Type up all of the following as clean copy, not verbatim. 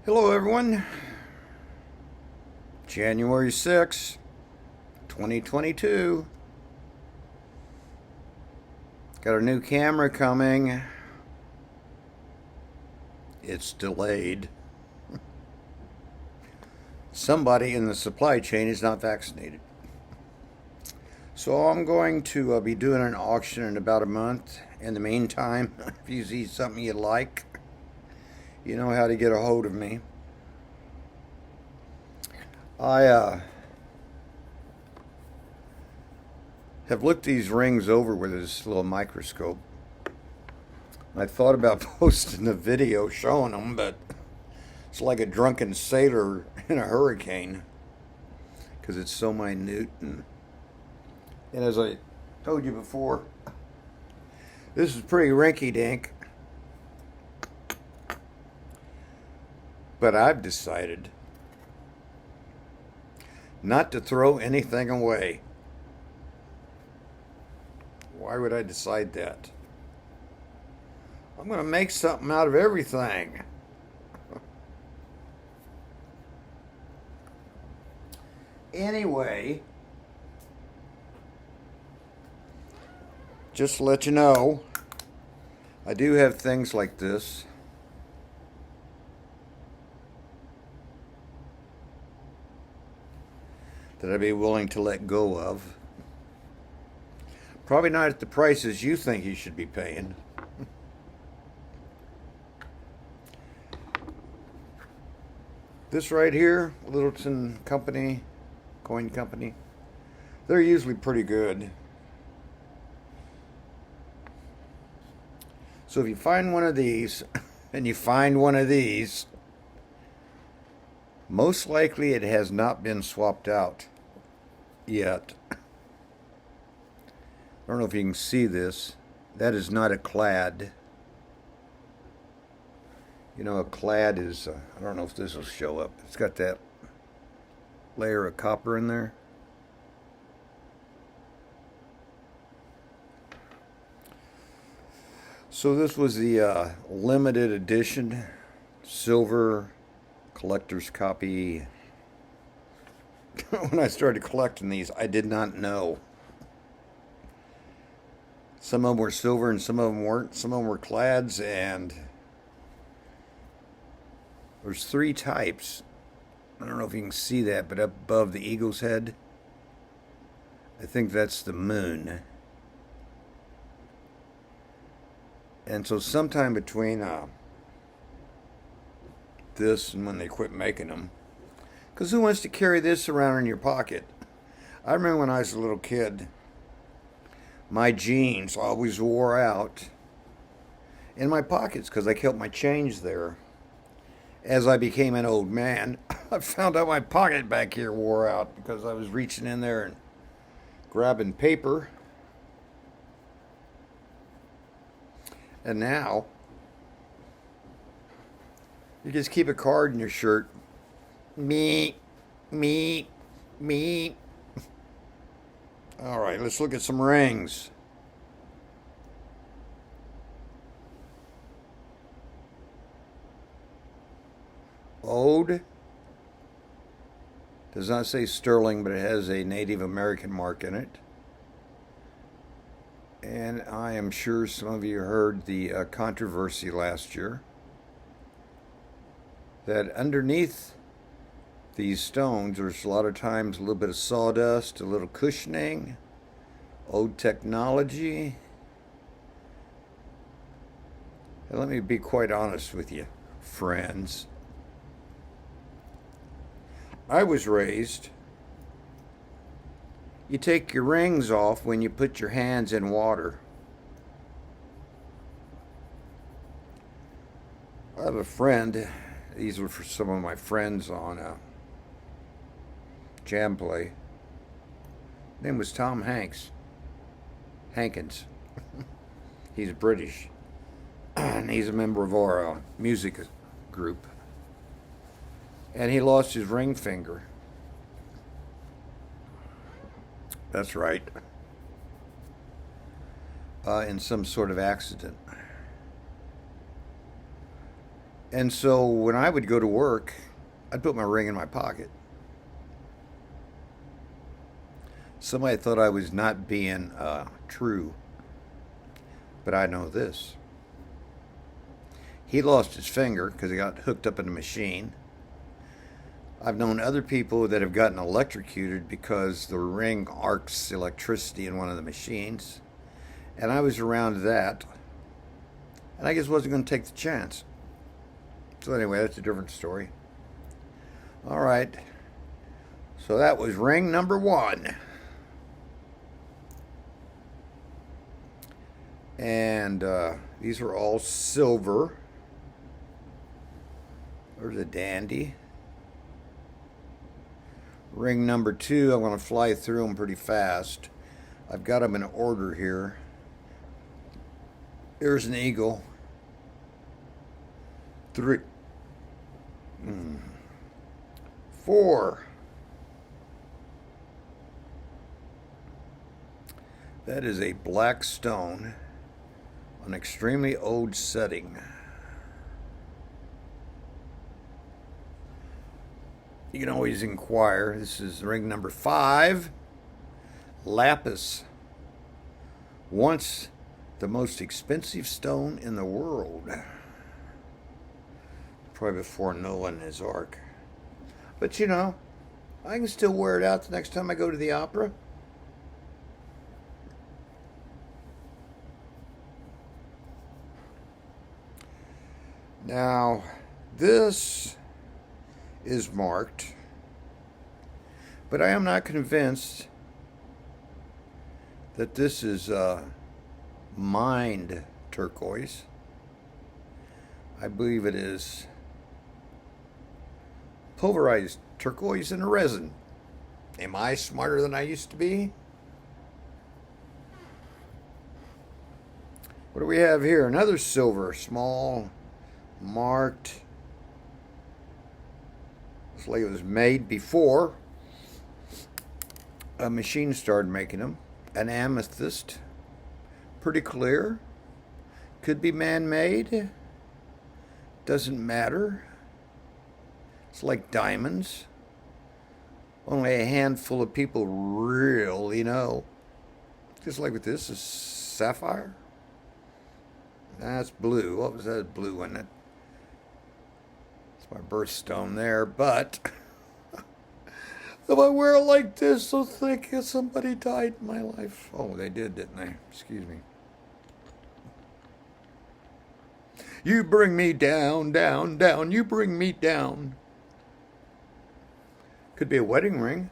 Hello everyone, January 6th, 2022. Got a new camera coming. It's delayed. Somebody in the supply chain is not vaccinated. So I'm going to be doing an auction in about a month. In the meantime, if you see something you like, you know how to get a hold of me. I have looked these rings over with this little microscope. I thought about posting a video showing them, but it's like a drunken sailor in a hurricane because it's so minute. And as I told you before, this is pretty rinky-dink. But I've decided not to throw anything away. Why would I decide that? I'm going to make something out of everything. Anyway, just to let you know, I do have things like this. That I'd be willing to let go of. Probably not at the prices you think you should be paying. This right here, Littleton Company, Coin Company, they're usually pretty good. So if you find one of these, and you find one of these, most likely it has not been swapped out yet. I don't know if you can see this. That is not a clad. You know, a clad is, I don't know if this will show up. It's got that layer of copper in there. So this was the limited edition silver collector's copy. When I started collecting these, I did not know. Some of them were silver and some of them weren't. Some of them were clads, and there's three types. I don't know if you can see that, but up above the eagle's head, I think that's the moon. And so sometime between this and when they quit making them, because who wants to carry this around in your pocket? I remember when I was a little kid, my jeans always wore out in my pockets because I kept my change there. As I became an old man, I found out my pocket back here wore out because I was reaching in there and grabbing paper. And now, you just keep a card in your shirt. Me. All right, let's look at some rings. Ode. Does not say sterling, but it has a Native American mark in it. And I am sure some of you heard the controversy last year that underneath these stones, there's a lot of times a little bit of sawdust, a little cushioning, old technology. And let me be quite honest with you, friends. I was raised, you take your rings off when you put your hands in water. I have a friend, these were for some of my friends on Jam Play. His name was Tom Hankins. He's British. And he's a member of our music group. And he lost his ring finger. That's right. In some sort of accident. And so when I would go to work, I'd put my ring in my pocket. Somebody thought I was not being true, but I know this. He lost his finger because he got hooked up in a machine. I've known other people that have gotten electrocuted because the ring arcs electricity in one of the machines. And I was around that. And I just wasn't going to take the chance. So anyway, that's a different story. All right. So that was ring number 1. And these are all silver. There's a dandy. Ring number 2, I'm going to fly through them pretty fast. I've got them in order here. There's an eagle. 3. 4. That is a black stone, an extremely old setting. You can always inquire. This is ring number 5. Lapis. Once the most expensive stone in the world. Probably before Noah and his ark. But you know, I can still wear it out the next time I go to the opera. Now, this is marked, but I am not convinced that this is mined turquoise. I believe it is pulverized turquoise in a resin. Am I smarter than I used to be? What do we have here? Another silver, small, marked. Looks like it was made before a machine started making them. An amethyst, pretty clear. Could be man-made. Doesn't matter. It's like diamonds. Only a handful of people really know. Just like with this, is sapphire. That's blue. What was that blue in it? It's my birthstone there, but if I wear it like this, they'll think somebody died in my life. Oh, they did, didn't they? Excuse me. You bring me down, down, down. You bring me down. Could be a wedding ring.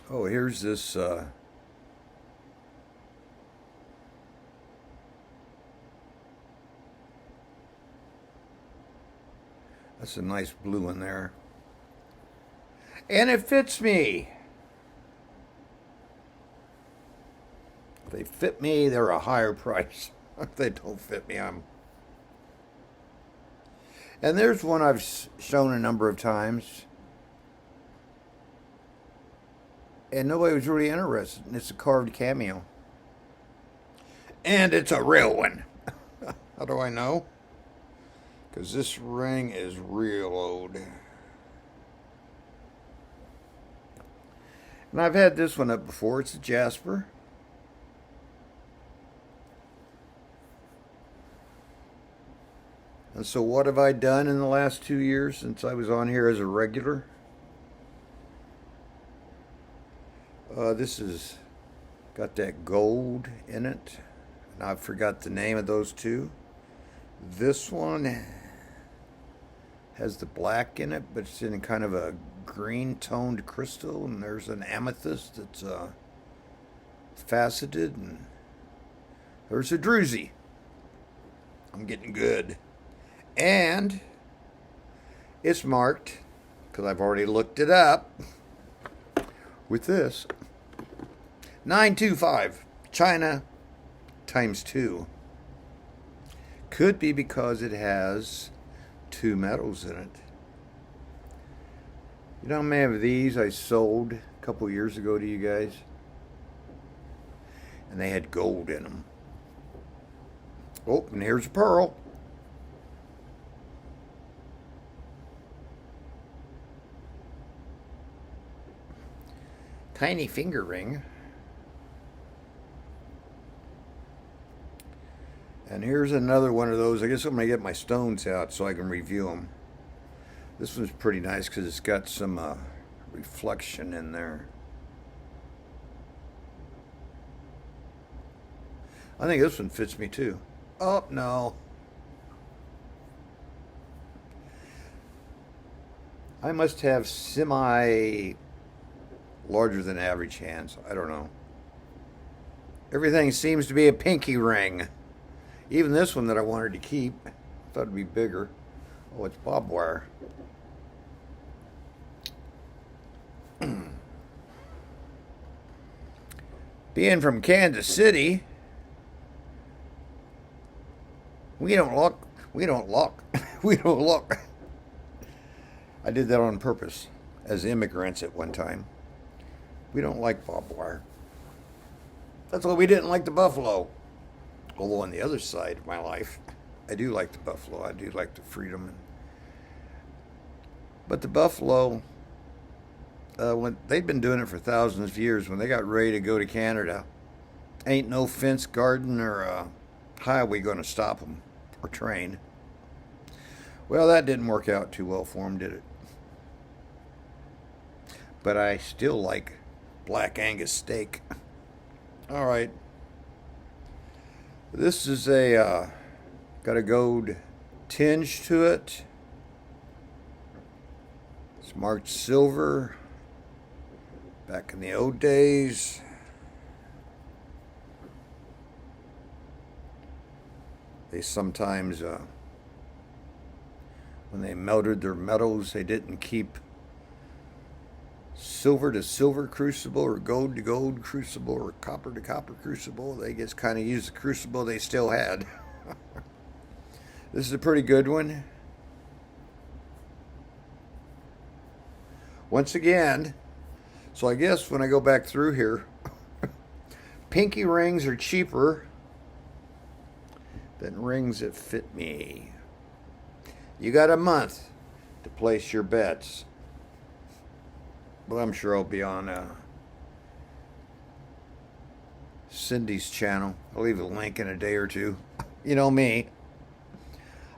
Oh, here's this that's a nice blue in there. And it fits me. If they fit me, they're a higher price. If they don't fit me, I'm... And there's one I've shown a number of times. And nobody was really interested. And it's a carved cameo. And it's a real one. How do I know? Because this ring is real old. And I've had this one up before. It's a jasper. And so what have I done in the last 2 years since I was on here as a regular? This has got that gold in it. And I forgot the name of those two. This one has the black in it, but it's in kind of a green toned crystal. And there's an amethyst that's faceted. And there's a druzy. I'm getting good. And it's marked, because I've already looked it up, with this 925 China ×2. Could be because it has 2 metals in it. You know how many of these I sold a couple years ago to you guys? and they had gold in them. Oh, and here's a pearl. Tiny finger ring. And here's another one of those. I guess I'm going to get my stones out so I can review them. This one's pretty nice because it's got some reflection in there. I think this one fits me too. Oh, no. I must have semi larger than average hands. I don't know. Everything seems to be a pinky ring. Even this one that I wanted to keep. I thought it'd be bigger. Oh, it's barbed wire. Being from Kansas City, we don't look. We don't look. I did that on purpose as immigrants at one time. We don't like barbed wire. That's why we didn't like the buffalo. Although on the other side of my life, I do like the buffalo. I do like the freedom. But the buffalo, when they've been doing it for thousands of years, when they got ready to go to Canada, ain't no fence, garden, or highway going to stop them, or train. Well, that didn't work out too well for them, did it? But I still like Black Angus steak. All right. This is got a gold tinge to it. It's marked silver. Back in the old days. They sometimes, when they melted their metals, they didn't keep silver to silver crucible or gold to gold crucible or copper to copper crucible. They just kind of used the crucible they still had. This is a pretty good one. Once again, so I guess when I go back through here, pinky rings are cheaper than rings that fit me. You got a month to place your bets. Well, I'm sure I'll be on Cindy's channel. I'll leave a link in a day or two. You know me.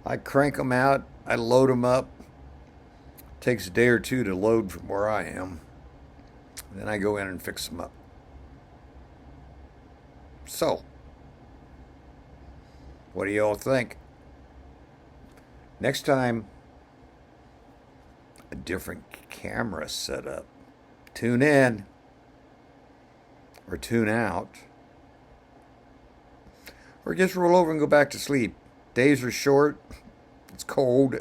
I crank them out. I load them up. Takes a day or two to load from where I am. Then I go in and fix them up. So, what do you all think? Next time, a different camera setup. Tune in or tune out or just roll over and go back to sleep. Days are short. It's cold.